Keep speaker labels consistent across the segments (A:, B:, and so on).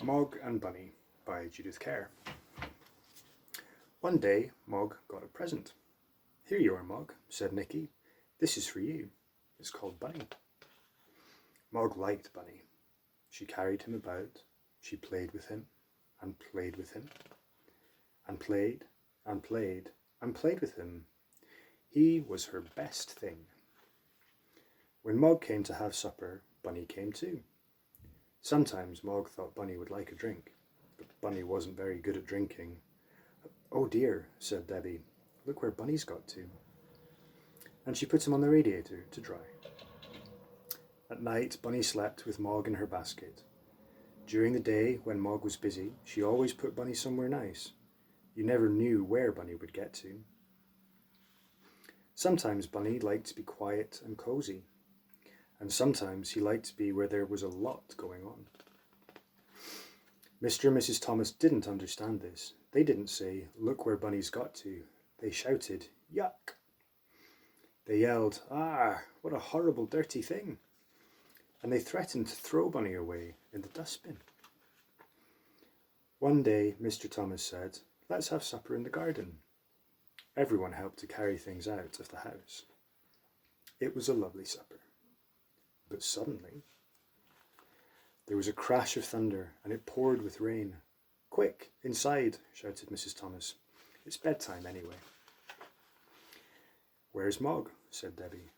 A: Mog and Bunny by Judith Kerr. One day, Mog got a present. "Here you are, Mog," said Nicky. "This is for you. It's called Bunny." Mog liked Bunny. She carried him about. She played with him and played with him and played and played and played with him. He was her best thing. When Mog came to have supper, Bunny came too. Sometimes Mog thought Bunny would like a drink, but Bunny wasn't very good at drinking. "Oh dear," said Debbie, "look where Bunny's got to." And she put him on the radiator to dry. At night, Bunny slept with Mog in her basket. During the day, when Mog was busy, she always put Bunny somewhere nice. You never knew where Bunny would get to. Sometimes Bunny liked to be quiet and cozy, and sometimes he liked to be where there was a lot going on. Mr. and Mrs. Thomas didn't understand this. They didn't say, "Look where Bunny's got to." They shouted, "Yuck!" They yelled, "Ah, what a horrible, dirty thing!" And they threatened to throw Bunny away in the dustbin. One day, Mr. Thomas said, "Let's have supper in the garden." Everyone helped to carry things out of the house. It was a lovely supper. But suddenly, there was a crash of thunder and it poured with rain. "Quick, inside," shouted Mrs. Thomas. "It's bedtime anyway." "Where's Mog?" said Debbie.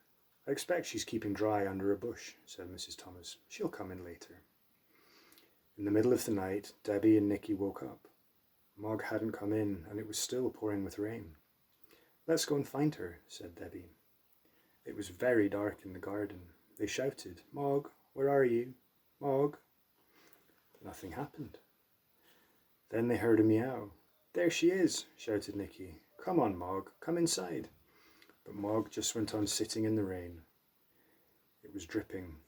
A: "I expect she's keeping dry under a bush," said Mrs. Thomas. "She'll come in later." In the middle of the night, Debbie and Nicky woke up. Mog hadn't come in and it was still pouring with rain. "Let's go and find her," said Debbie. It was very dark in the garden. They shouted, "Mog, where are you? Mog?" Nothing happened. Then they heard a meow. "There she is," shouted Nicky. "Come on, Mog, come inside." But Mog just went on sitting in the rain. It was dripping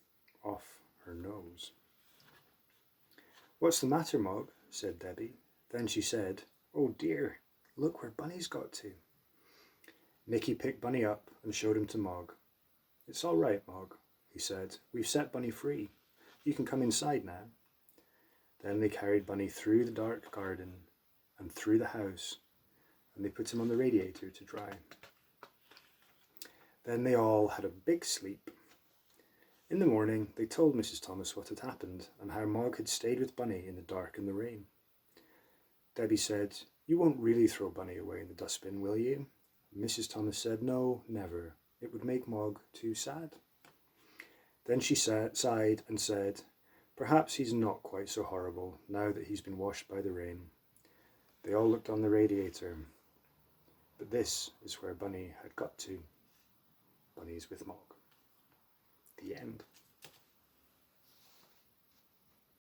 A: off her nose. "What's the matter, Mog?" said Debbie. Then she said, "Oh dear, look where Bunny's got to." Nicky picked Bunny up and showed him to Mog. "It's all right, Mog," he said. "We've set Bunny free. You can come inside now." Then they carried Bunny through the dark garden and through the house, and they put him on the radiator to dry. Then they all had a big sleep. In the morning, they told Mrs. Thomas what had happened and how Mog had stayed with Bunny in the dark and the rain. Debbie said, "You won't really throw Bunny away in the dustbin, will you?" Mrs. Thomas said, "No, never. It would make Mog too sad." Then she sighed and said, "Perhaps he's not quite so horrible now that he's been washed by the rain." They all looked on the radiator, but this is where Bunny had got to. Bunny's with Mog. The end.